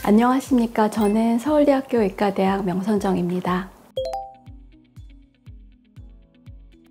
안녕하십니까. 저는 서울대학교 의과대학 명선정입니다.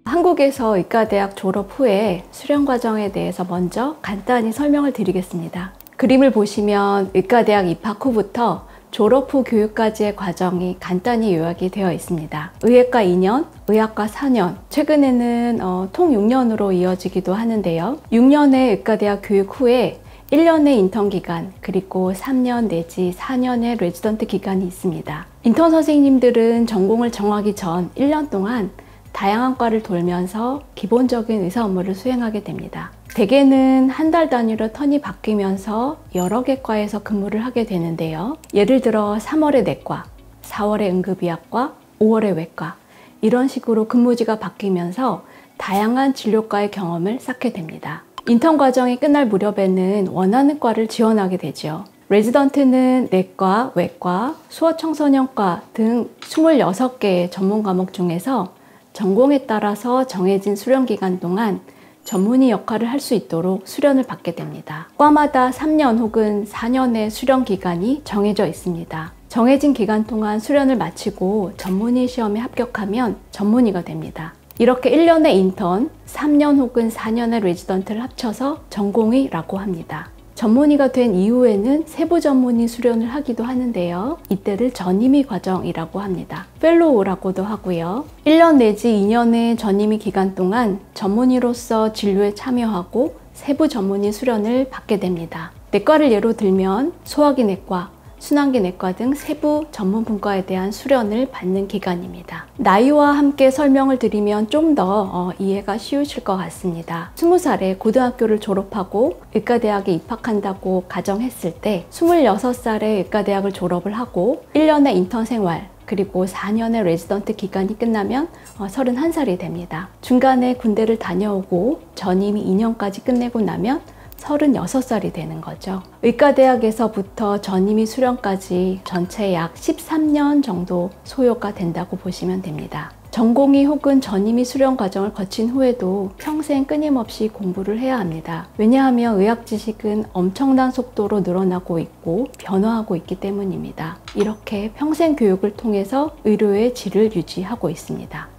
한국에서 의과대학 졸업 후에 수련 과정에 대해서 먼저 간단히 설명을 드리겠습니다. 그림을 보시면 의과대학 입학 후부터 졸업 후 교육까지의 과정이 간단히 요약이 되어 있습니다. 의예과 2년, 의학과 4년, 최근에는 통 6년으로 이어지기도 하는데요. 6년의 의과대학 교육 후에 1년의 인턴 기간, 그리고 3년 내지 4년의 레지던트 기간이 있습니다. 인턴 선생님들은 전공을 정하기 전 1년 동안 다양한 과를 돌면서 기본적인 의사 업무를 수행하게 됩니다. 대개는 한 달 단위로 턴이 바뀌면서 여러 개 과에서 근무를 하게 되는데요. 예를 들어 3월에 내과, 4월에 응급의학과, 5월에 외과, 이런 식으로 근무지가 바뀌면서 다양한 진료과의 경험을 쌓게 됩니다. 인턴 과정이 끝날 무렵에는 원하는 과를 지원하게 되죠. 레지던트는 내과, 외과, 수어청소년과 등 26개의 전문 과목 중에서 전공에 따라서 정해진 수련 기간 동안 전문의 역할을 할 수 있도록 수련을 받게 됩니다. 과마다 3년 혹은 4년의 수련 기간이 정해져 있습니다. 정해진 기간 동안 수련을 마치고 전문의 시험에 합격하면 전문의가 됩니다. 이렇게 1년의 인턴, 3년 혹은 4년의 레지던트를 합쳐서 전공의라고 합니다. 전문의가 된 이후에는 세부 전문의 수련을 하기도 하는데요. 이때를 전임의 과정이라고 합니다. 펠로우라고도 하고요. 1년 내지 2년의 전임의 기간 동안 전문의로서 진료에 참여하고 세부 전문의 수련을 받게 됩니다. 내과를 예로 들면 소화기 내과, 순환기 내과 등 세부 전문 분과에 대한 수련을 받는 기간입니다. 나이와 함께 설명을 드리면 좀 더 이해가 쉬우실 것 같습니다. 20살에 고등학교를 졸업하고 의과대학에 입학한다고 가정했을 때 26살에 의과대학을 졸업을 하고 1년의 인턴 생활, 그리고 4년의 레지던트 기간이 끝나면 31살이 됩니다. 중간에 군대를 다녀오고 전임이 2년까지 끝내고 나면 36살이 되는 거죠. 의과대학에서부터 전임의 수련까지 전체 약 13년 정도 소요가 된다고 보시면 됩니다. 전공의 혹은 전임의 수련 과정을 거친 후에도 평생 끊임없이 공부를 해야 합니다. 왜냐하면 의학 지식은 엄청난 속도로 늘어나고 있고 변화하고 있기 때문입니다. 이렇게 평생 교육을 통해서 의료의 질을 유지하고 있습니다.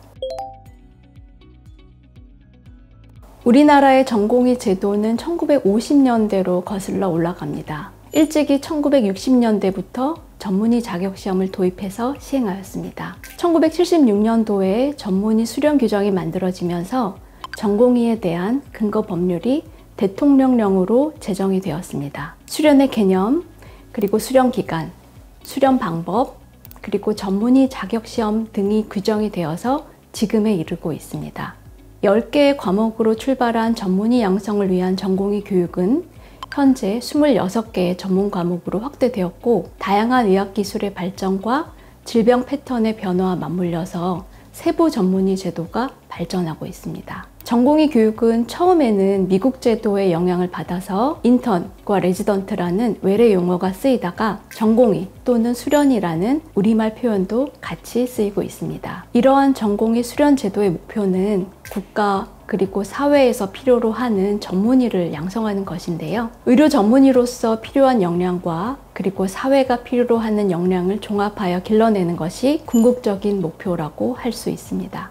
우리나라의 전공의 제도는 1950년대로 거슬러 올라갑니다. 일찍이 1960년대부터 전문의 자격시험을 도입해서 시행하였습니다. 1976년도에 전문의 수련 규정이 만들어지면서 전공의에 대한 근거 법률이 대통령령으로 제정이 되었습니다. 수련의 개념, 그리고 수련 기간, 수련 방법, 그리고 전문의 자격시험 등이 규정이 되어서 지금에 이르고 있습니다. 10개의 과목으로 출발한 전문의 양성을 위한 전공의 교육은 현재 26개의 전문 과목으로 확대되었고 다양한 의학기술의 발전과 질병 패턴의 변화와 맞물려서 세부 전문의 제도가 발전하고 있습니다. 전공의 교육은 처음에는 미국 제도의 영향을 받아서 인턴과 레지던트라는 외래 용어가 쓰이다가 전공의 또는 수련이라는 우리말 표현도 같이 쓰이고 있습니다. 이러한 전공의 수련 제도의 목표는 국가 그리고 사회에서 필요로 하는 전문의를 양성하는 것인데요. 의료 전문의로서 필요한 역량과 그리고 사회가 필요로 하는 역량을 종합하여 길러내는 것이 궁극적인 목표라고 할 수 있습니다.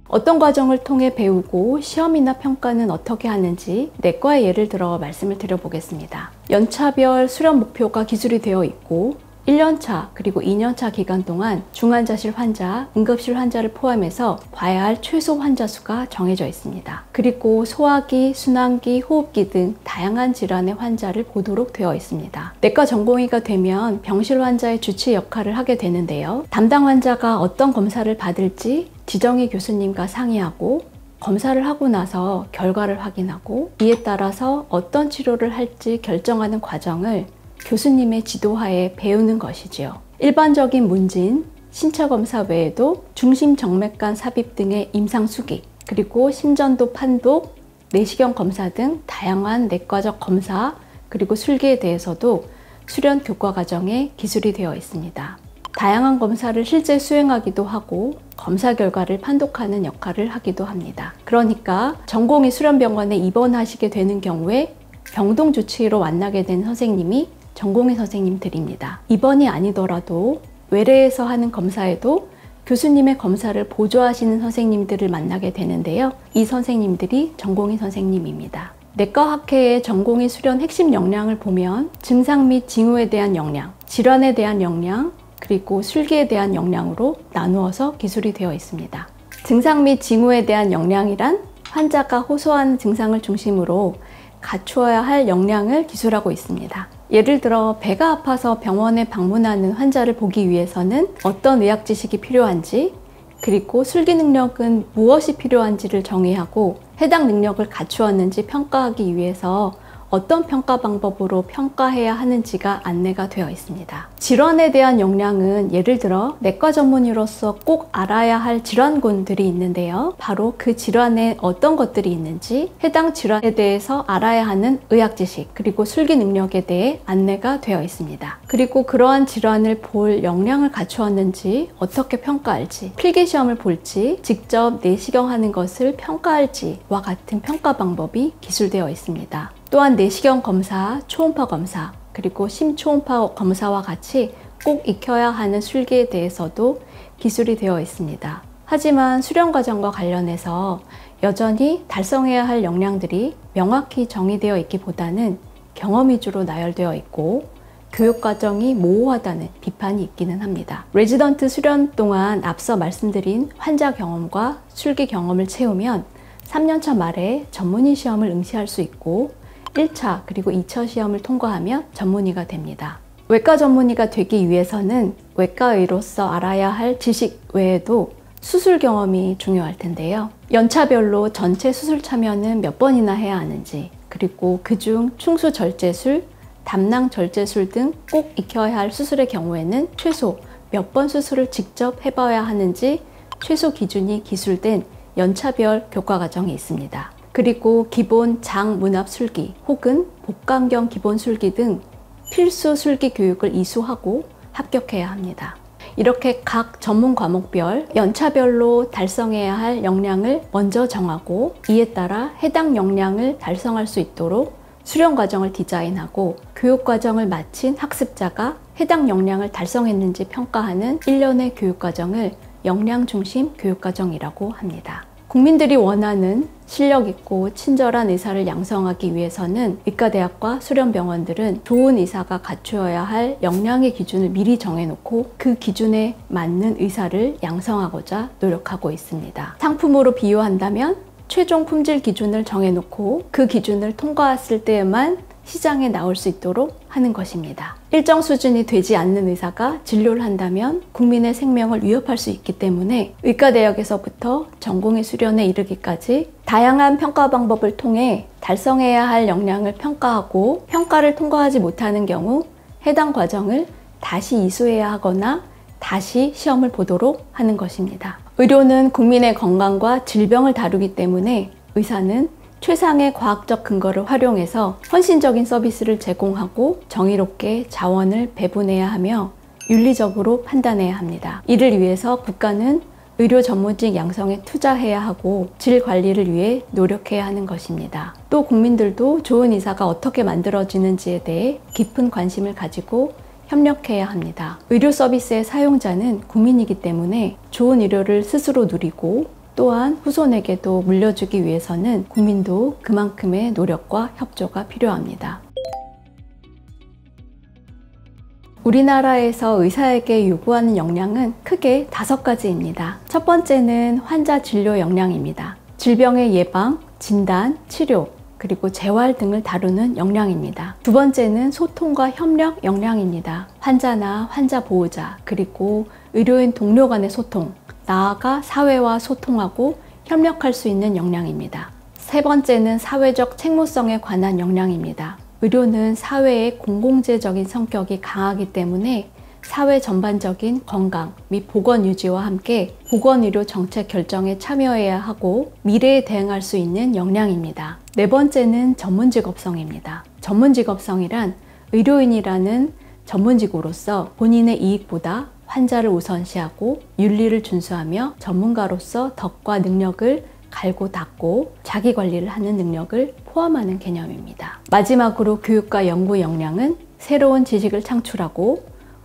어떤 과정을 통해 배우고 시험이나 평가는 어떻게 하는지 내과의 예를 들어 말씀을 드려보겠습니다. 연차별 수련 목표가 기술이 되어 있고 1년차 그리고 2년차 기간 동안 중환자실 환자, 응급실 환자를 포함해서 봐야 할 최소 환자 수가 정해져 있습니다. 그리고 소화기, 순환기, 호흡기 등 다양한 질환의 환자를 보도록 되어 있습니다. 내과 전공의가 되면 병실 환자의 주치 역할을 하게 되는데요. 담당 환자가 어떤 검사를 받을지 지정의 교수님과 상의하고 검사를 하고 나서 결과를 확인하고 이에 따라서 어떤 치료를 할지 결정하는 과정을 교수님의 지도하에 배우는 것이지요. 일반적인 문진, 신체검사 외에도 중심정맥관 삽입 등의 임상수기, 그리고 심전도 판독, 내시경 검사 등 다양한 내과적 검사, 그리고 술기에 대해서도 수련 교과 과정에 기술이 되어 있습니다. 다양한 검사를 실제 수행하기도 하고 검사 결과를 판독하는 역할을 하기도 합니다. 그러니까 전공의 수련병원에 입원하시게 되는 경우에 병동 주치의로 만나게 된 선생님이 전공의 선생님들입니다. 입원이 아니더라도 외래에서 하는 검사에도 교수님의 검사를 보조하시는 선생님들을 만나게 되는데요. 이 선생님들이 전공의 선생님입니다. 내과학회의 전공의 수련 핵심 역량을 보면 증상 및 징후에 대한 역량, 질환에 대한 역량, 그리고 술기에 대한 역량으로 나누어서 기술이 되어 있습니다. 증상 및 징후에 대한 역량이란 환자가 호소하는 증상을 중심으로 갖추어야 할 역량을 기술하고 있습니다. 예를 들어 배가 아파서 병원에 방문하는 환자를 보기 위해서는 어떤 의학 지식이 필요한지, 그리고 술기 능력은 무엇이 필요한지를 정의하고 해당 능력을 갖추었는지 평가하기 위해서 어떤 평가 방법으로 평가해야 하는지가 안내가 되어 있습니다. 질환에 대한 역량은 예를 들어 내과 전문의로서 꼭 알아야 할 질환군들이 있는데요. 바로 그 질환에 어떤 것들이 있는지, 해당 질환에 대해서 알아야 하는 의학 지식, 그리고 술기 능력에 대해 안내가 되어 있습니다. 그리고 그러한 질환을 볼 역량을 갖추었는지, 어떻게 평가할지, 필기시험을 볼지, 직접 내시경하는 것을 평가할지와 같은 평가 방법이 기술되어 있습니다. 또한 내시경 검사, 초음파 검사, 그리고 심초음파 검사와 같이 꼭 익혀야 하는 술기에 대해서도 기술이 되어 있습니다. 하지만 수련 과정과 관련해서 여전히 달성해야 할 역량들이 명확히 정의되어 있기보다는 경험 위주로 나열되어 있고 교육 과정이 모호하다는 비판이 있기는 합니다. 레지던트 수련 동안 앞서 말씀드린 환자 경험과 술기 경험을 채우면 3년차 말에 전문의 시험을 응시할 수 있고 1차 그리고 2차 시험을 통과하면 전문의가 됩니다. 외과 전문의가 되기 위해서는 외과의로서 알아야 할 지식 외에도 수술 경험이 중요할 텐데요. 연차별로 전체 수술 참여는 몇 번이나 해야 하는지, 그리고 그중 충수절제술, 담낭절제술 등 꼭 익혀야 할 수술의 경우에는 최소 몇 번 수술을 직접 해봐야 하는지 최소 기준이 기술된 연차별 교과 과정이 있습니다. 그리고 기본 장문합 술기 혹은 복강경 기본 술기 등 필수 술기 교육을 이수하고 합격해야 합니다. 이렇게 각 전문 과목별, 연차별로 달성해야 할 역량을 먼저 정하고 이에 따라 해당 역량을 달성할 수 있도록 수련 과정을 디자인하고 교육 과정을 마친 학습자가 해당 역량을 달성했는지 평가하는 일련의 교육 과정을 역량 중심 교육 과정이라고 합니다. 국민들이 원하는 실력 있고 친절한 의사를 양성하기 위해서는 의과대학과 수련병원들은 좋은 의사가 갖추어야 할 역량의 기준을 미리 정해놓고 그 기준에 맞는 의사를 양성하고자 노력하고 있습니다. 상품으로 비유한다면 최종 품질 기준을 정해놓고 그 기준을 통과했을 때에만 시장에 나올 수 있도록 하는 것입니다. 일정 수준이 되지 않는 의사가 진료를 한다면 국민의 생명을 위협할 수 있기 때문에 의과대학에서부터 전공의 수련에 이르기까지 다양한 평가 방법을 통해 달성해야 할 역량을 평가하고 평가를 통과하지 못하는 경우 해당 과정을 다시 이수해야 하거나 다시 시험을 보도록 하는 것입니다. 의료는 국민의 건강과 질병을 다루기 때문에 의사는 최상의 과학적 근거를 활용해서 헌신적인 서비스를 제공하고 정의롭게 자원을 배분해야 하며 윤리적으로 판단해야 합니다. 이를 위해서 국가는 의료 전문직 양성에 투자해야 하고 질 관리를 위해 노력해야 하는 것입니다. 또 국민들도 좋은 의사가 어떻게 만들어지는지에 대해 깊은 관심을 가지고 협력해야 합니다. 의료 서비스의 사용자는 국민이기 때문에 좋은 의료를 스스로 누리고 또한 후손에게도 물려주기 위해서는 국민도 그만큼의 노력과 협조가 필요합니다. 우리나라에서 의사에게 요구하는 역량은 크게 5가지입니다. 첫 번째는 환자 진료 역량입니다. 질병의 예방, 진단, 치료, 그리고 재활 등을 다루는 역량입니다. 두 번째는 소통과 협력 역량입니다. 환자나 환자 보호자, 그리고 의료인 동료 간의 소통, 나아가 사회와 소통하고 협력할 수 있는 역량입니다. 세 번째는 사회적 책무성에 관한 역량입니다. 의료는 사회의 공공재적인 성격이 강하기 때문에 사회 전반적인 건강 및 보건 유지와 함께 보건의료 정책 결정에 참여해야 하고 미래에 대응할 수 있는 역량입니다. 네 번째는 전문직업성입니다. 전문직업성이란 의료인이라는 전문직으로서 본인의 이익보다 환자를 우선시하고 윤리를 준수하며 전문가로서 덕과 능력을 갈고 닦고 자기 관리를 하는 능력을 포함하는 개념입니다. 마지막으로 교육과 연구 역량은 새로운 지식을 창출하고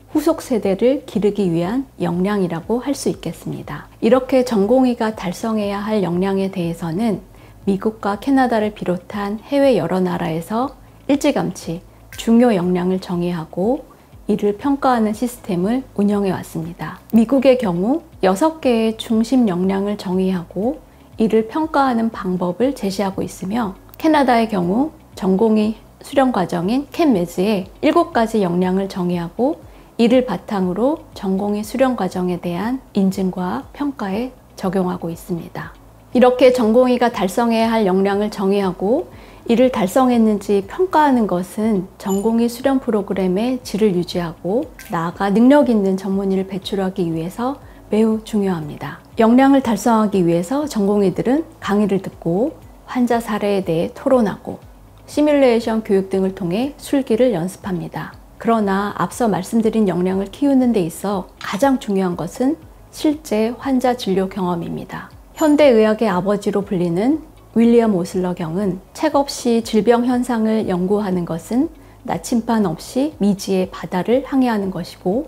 후속 세대를 기르기 위한 역량이라고 할 수 있겠습니다. 이렇게 전공의가 달성해야 할 역량에 대해서는 미국과 캐나다를 비롯한 해외 여러 나라에서 일찌감치 중요 역량을 정의하고 이를 평가하는 시스템을 운영해 왔습니다. 미국의 경우 6개의 중심 역량을 정의하고 이를 평가하는 방법을 제시하고 있으며, 캐나다의 경우 전공의 수련 과정인 캔메즈에 7가지 역량을 정의하고 이를 바탕으로 전공의 수련 과정에 대한 인증과 평가에 적용하고 있습니다. 이렇게 전공의가 달성해야 할 역량을 정의하고 이를 달성했는지 평가하는 것은 전공의 수련 프로그램의 질을 유지하고 나아가 능력 있는 전문의를 배출하기 위해서 매우 중요합니다. 역량을 달성하기 위해서 전공의들은 강의를 듣고 환자 사례에 대해 토론하고 시뮬레이션 교육 등을 통해 술기를 연습합니다. 그러나 앞서 말씀드린 역량을 키우는 데 있어 가장 중요한 것은 실제 환자 진료 경험입니다. 현대의학의 아버지로 불리는 윌리엄 오슬러 경은 책 없이 질병 현상을 연구하는 것은 나침반 없이 미지의 바다를 항해하는 것이고,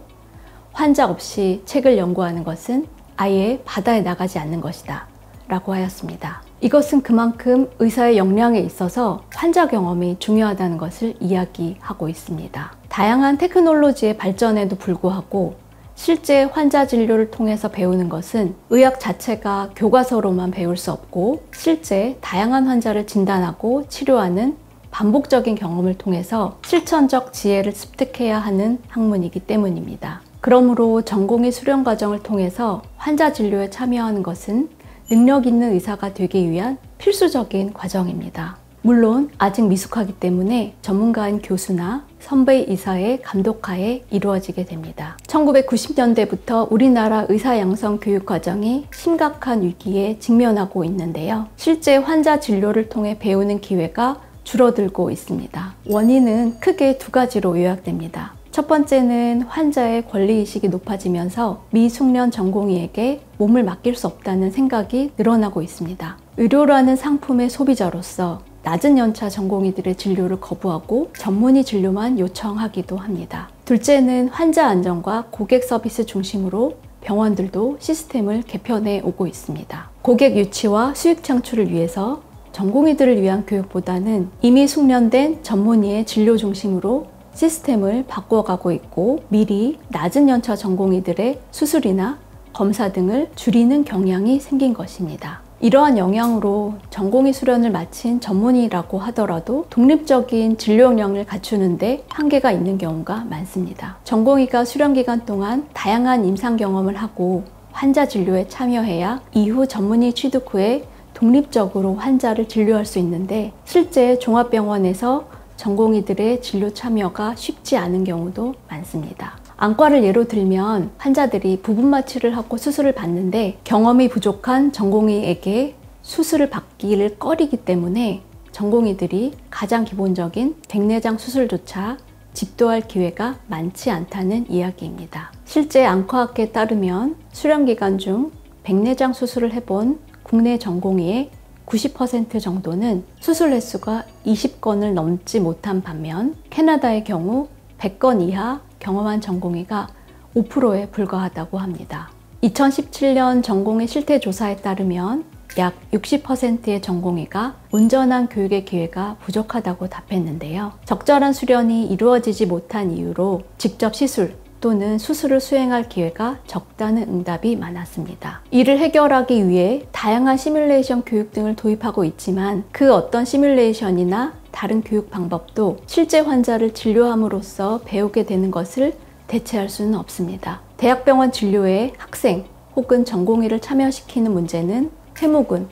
환자 없이 책을 연구하는 것은 아예 바다에 나가지 않는 것이다 라고 하였습니다. 이것은 그만큼 의사의 역량에 있어서 환자 경험이 중요하다는 것을 이야기하고 있습니다. 다양한 테크놀로지의 발전에도 불구하고 실제 환자 진료를 통해서 배우는 것은 의학 자체가 교과서로만 배울 수 없고 실제 다양한 환자를 진단하고 치료하는 반복적인 경험을 통해서 실천적 지혜를 습득해야 하는 학문이기 때문입니다. 그러므로 전공의 수련 과정을 통해서 환자 진료에 참여하는 것은 능력 있는 의사가 되기 위한 필수적인 과정입니다. 물론 아직 미숙하기 때문에 전문가인 교수나 선배 의사의 감독하에 이루어지게 됩니다. 1990년대부터 우리나라 의사 양성 교육 과정이 심각한 위기에 직면하고 있는데요. 실제 환자 진료를 통해 배우는 기회가 줄어들고 있습니다. 원인은 크게 2가지로 요약됩니다. 첫 번째는 환자의 권리의식이 높아지면서 미숙련 전공의에게 몸을 맡길 수 없다는 생각이 늘어나고 있습니다. 의료라는 상품의 소비자로서 낮은 연차 전공의들의 진료를 거부하고 전문의 진료만 요청하기도 합니다. 둘째는 환자 안전과 고객 서비스 중심으로 병원들도 시스템을 개편해 오고 있습니다. 고객 유치와 수익 창출을 위해서 전공의들을 위한 교육보다는 이미 숙련된 전문의의 진료 중심으로 시스템을 바꿔가고 있고, 미리 낮은 연차 전공의들의 수술이나 검사 등을 줄이는 경향이 생긴 것입니다. 이러한 영향으로 전공의 수련을 마친 전문의라고 하더라도 독립적인 진료 역량을 갖추는데 한계가 있는 경우가 많습니다. 전공의가 수련 기간 동안 다양한 임상 경험을 하고 환자 진료에 참여해야 이후 전문의 취득 후에 독립적으로 환자를 진료할 수 있는데, 실제 종합병원에서 전공의들의 진료 참여가 쉽지 않은 경우도 많습니다. 안과를 예로 들면 환자들이 부분 마취를 하고 수술을 받는데 경험이 부족한 전공의에게 수술을 받기를 꺼리기 때문에 전공의들이 가장 기본적인 백내장 수술조차 집도할 기회가 많지 않다는 이야기입니다. 실제 안과학계에 따르면 수련 기간 중 백내장 수술을 해본 국내 전공의의 90% 정도는 수술 횟수가 20건을 넘지 못한 반면, 캐나다의 경우 100건 이하 경험한 전공의가 5%에 불과하다고 합니다. 2017년 전공의 실태 조사에 따르면 약 60%의 전공의가 온전한 교육의 기회가 부족하다고 답했는데요. 적절한 수련이 이루어지지 못한 이유로 직접 시술 또는 수술을 수행할 기회가 적다는 응답이 많았습니다. 이를 해결하기 위해 다양한 시뮬레이션 교육 등을 도입하고 있지만 그 어떤 시뮬레이션이나 다른 교육 방법도 실제 환자를 진료함으로써 배우게 되는 것을 대체할 수는 없습니다. 대학병원 진료에 학생 혹은 전공의를 참여시키는 문제는 해묵은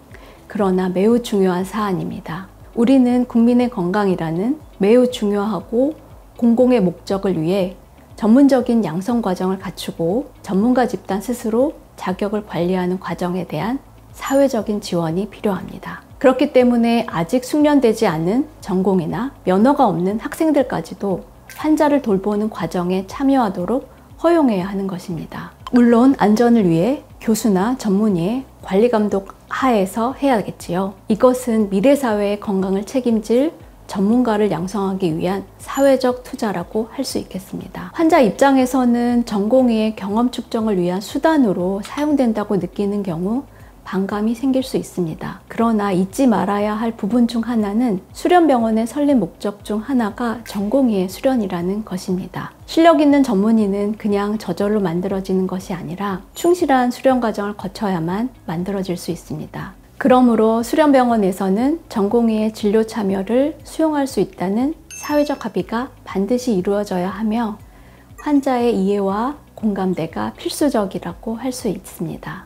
그러나 매우 중요한 사안입니다. 우리는 국민의 건강이라는 매우 중요하고 공공의 목적을 위해 전문적인 양성 과정을 갖추고 전문가 집단 스스로 자격을 관리하는 과정에 대한 사회적인 지원이 필요합니다. 그렇기 때문에 아직 숙련되지 않은 전공이나 면허가 없는 학생들까지도 환자를 돌보는 과정에 참여하도록 허용해야 하는 것입니다. 물론 안전을 위해 교수나 전문의의 관리 감독 하에서 해야겠지요. 이것은 미래 사회의 건강을 책임질 전문가를 양성하기 위한 사회적 투자라고 할 수 있겠습니다. 환자 입장에서는 전공의의 경험 축적을 위한 수단으로 사용된다고 느끼는 경우 반감이 생길 수 있습니다. 그러나 잊지 말아야 할 부분 중 하나는 수련병원의 설립 목적 중 하나가 전공의의 수련이라는 것입니다. 실력 있는 전문의는 그냥 저절로 만들어지는 것이 아니라 충실한 수련 과정을 거쳐야만 만들어질 수 있습니다. 그러므로 수련병원에서는 전공의의 진료 참여를 수용할 수 있다는 사회적 합의가 반드시 이루어져야 하며 환자의 이해와 공감대가 필수적이라고 할 수 있습니다.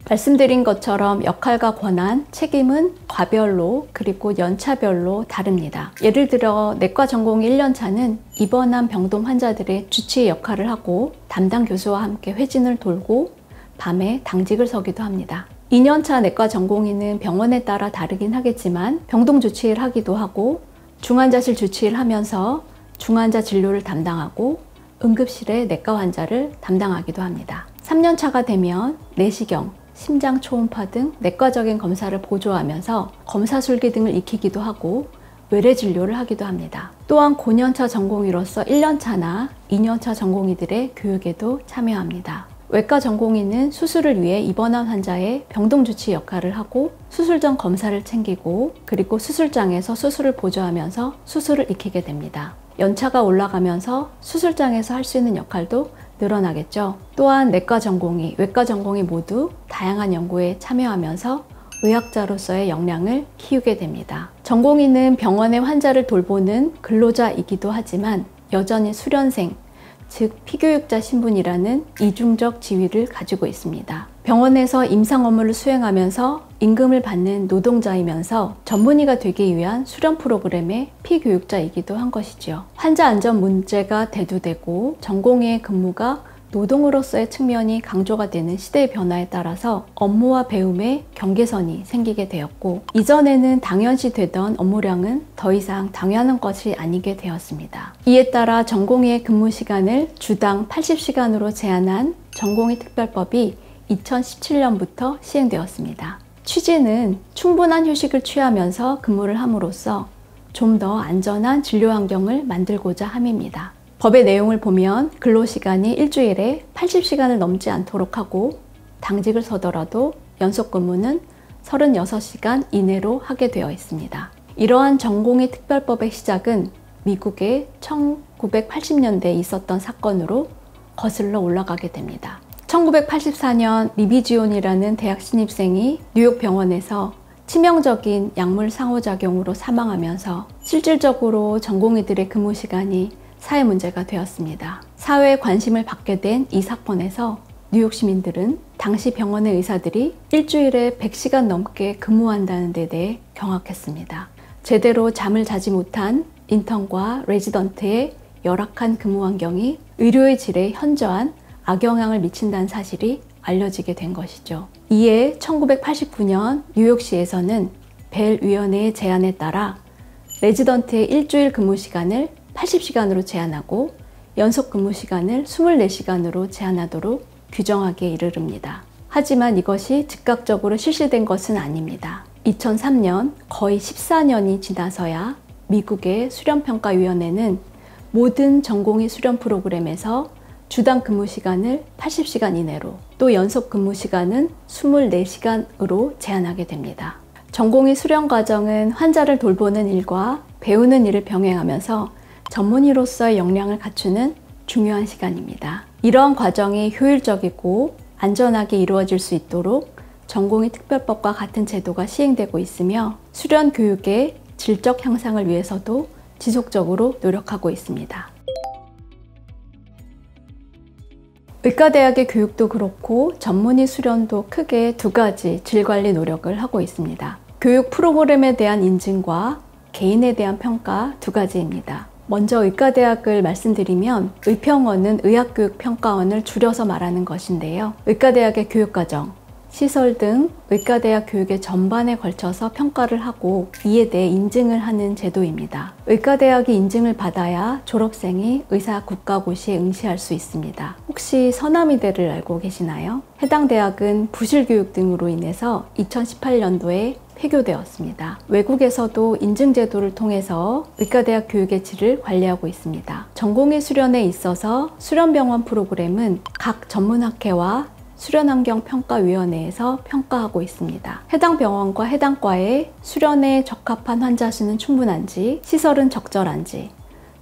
말씀드린 것처럼 역할과 권한, 책임은 과별로 그리고 연차별로 다릅니다. 예를 들어 내과 전공의 1년차는 입원한 병동 환자들의 주치의 역할을 하고 담당 교수와 함께 회진을 돌고 밤에 당직을 서기도 합니다. 2년차 내과 전공의는 병원에 따라 다르긴 하겠지만 병동 주치의를 하기도 하고 중환자실 주치의를 하면서 중환자 진료를 담당하고 응급실의 내과 환자를 담당하기도 합니다. 3년차가 되면 내시경, 심장 초음파 등 내과적인 검사를 보조하면서 검사 술기 등을 익히기도 하고 외래 진료를 하기도 합니다. 또한 고년차 전공의로서 1년차나 2년차 전공의들의 교육에도 참여합니다. 외과 전공의는 수술을 위해 입원한 환자의 병동 주치 역할을 하고 수술 전 검사를 챙기고 그리고 수술장에서 수술을 보조하면서 수술을 익히게 됩니다. 연차가 올라가면서 수술장에서 할 수 있는 역할도 늘어나겠죠. 또한 내과 전공의, 외과 전공의 모두 다양한 연구에 참여하면서 의학자로서의 역량을 키우게 됩니다. 전공의는 병원의 환자를 돌보는 근로자이기도 하지만 여전히 수련생, 즉 피교육자 신분이라는 이중적 지위를 가지고 있습니다. 병원에서 임상 업무를 수행하면서 임금을 받는 노동자이면서 전문의가 되기 위한 수련 프로그램의 피교육자이기도 한 것이지요. 환자 안전 문제가 대두되고 전공의의 근무가 노동으로서의 측면이 강조가 되는 시대의 변화에 따라서 업무와 배움의 경계선이 생기게 되었고 이전에는 당연시 되던 업무량은 더 이상 당연한 것이 아니게 되었습니다. 이에 따라 전공의의 근무 시간을 주당 80시간으로 제한한 전공의 특별법이 2017년부터 시행되었습니다. 취지는 충분한 휴식을 취하면서 근무를 함으로써 좀 더 안전한 진료 환경을 만들고자 함입니다. 법의 내용을 보면 근로시간이 일주일에 80시간을 넘지 않도록 하고 당직을 서더라도 연속 근무는 36시간 이내로 하게 되어 있습니다. 이러한 전공의 특별법의 시작은 미국의 1980년대에 있었던 사건으로 거슬러 올라가게 됩니다. 1984년 리비지온이라는 대학 신입생이 뉴욕 병원에서 치명적인 약물 상호작용으로 사망하면서 실질적으로 전공의들의 근무 시간이 사회 문제가 되었습니다. 사회의 관심을 받게 된 이 사건에서 뉴욕 시민들은 당시 병원의 의사들이 일주일에 100시간 넘게 근무한다는 데 대해 경악했습니다. 제대로 잠을 자지 못한 인턴과 레지던트의 열악한 근무 환경이 의료의 질에 현저한 악영향을 미친다는 사실이 알려지게 된 것이죠. 이에 1989년 뉴욕시에서는 벨 위원회의 제안에 따라 레지던트의 일주일 근무 시간을 80시간으로 제한하고 연속 근무 시간을 24시간으로 제한하도록 규정하기에 이르릅니다. 하지만 이것이 즉각적으로 실시된 것은 아닙니다. 2003년 거의 14년이 지나서야 미국의 수련평가위원회는 모든 전공의 수련 프로그램에서 주당 근무 시간을 80시간 이내로 또 연속 근무 시간은 24시간으로 제한하게 됩니다. 전공의 수련 과정은 환자를 돌보는 일과 배우는 일을 병행하면서 전문의로서의 역량을 갖추는 중요한 시간입니다. 이러한 과정이 효율적이고 안전하게 이루어질 수 있도록 전공의 특별법과 같은 제도가 시행되고 있으며 수련 교육의 질적 향상을 위해서도 지속적으로 노력하고 있습니다. 의과대학의 교육도 그렇고 전문의 수련도 크게 두 가지 질관리 노력을 하고 있습니다. 교육 프로그램에 대한 인증과 개인에 대한 평가 두 가지입니다. 먼저 의과대학을 말씀드리면 의평원은 의학교육평가원을 줄여서 말하는 것인데요. 의과대학의 교육과정, 시설 등 의과대학 교육의 전반에 걸쳐서 평가를 하고 이에 대해 인증을 하는 제도입니다. 의과대학이 인증을 받아야 졸업생이 의사 국가고시에 응시할 수 있습니다. 혹시 서남의대를 알고 계시나요? 해당 대학은 부실교육 등으로 인해서 2018년도에 폐교되었습니다. 외국에서도 인증제도를 통해서 의과대학 교육의 질을 관리하고 있습니다. 전공의 수련에 있어서 수련병원 프로그램은 각 전문학회와 수련환경평가위원회에서 평가하고 있습니다. 해당 병원과 해당 과에 수련에 적합한 환자 수는 충분한지, 시설은 적절한지,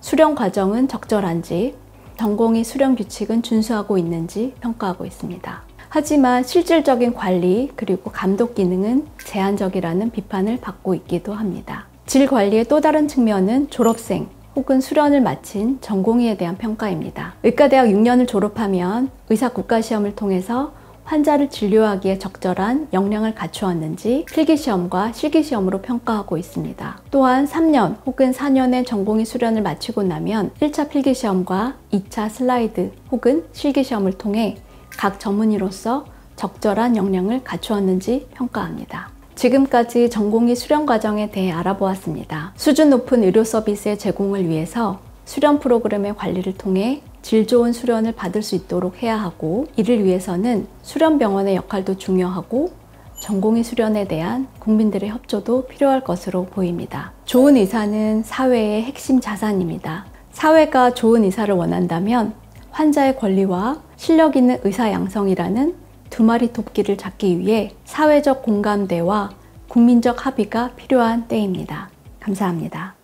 수련 과정은 적절한지, 전공의 수련 규칙은 준수하고 있는지 평가하고 있습니다. 하지만 실질적인 관리 그리고 감독 기능은 제한적이라는 비판을 받고 있기도 합니다. 질 관리의 또 다른 측면은 졸업생 혹은 수련을 마친 전공의에 대한 평가입니다. 의과대학 6년을 졸업하면 의사 국가시험을 통해서 환자를 진료하기에 적절한 역량을 갖추었는지 필기시험과 실기시험으로 평가하고 있습니다. 또한 3년 혹은 4년의 전공의 수련을 마치고 나면 1차 필기시험과 2차 슬라이드 혹은 실기시험을 통해 각 전문의로서 적절한 역량을 갖추었는지 평가합니다. 지금까지 전공의 수련 과정에 대해 알아보았습니다. 수준 높은 의료 서비스의 제공을 위해서 수련 프로그램의 관리를 통해 질 좋은 수련을 받을 수 있도록 해야 하고, 이를 위해서는 수련병원의 역할도 중요하고 전공의 수련에 대한 국민들의 협조도 필요할 것으로 보입니다. 좋은 의사는 사회의 핵심 자산입니다. 사회가 좋은 의사를 원한다면 환자의 권리와 실력 있는 의사 양성이라는 두 마리 토끼를 잡기 위해 사회적 공감대와 국민적 합의가 필요한 때입니다. 감사합니다.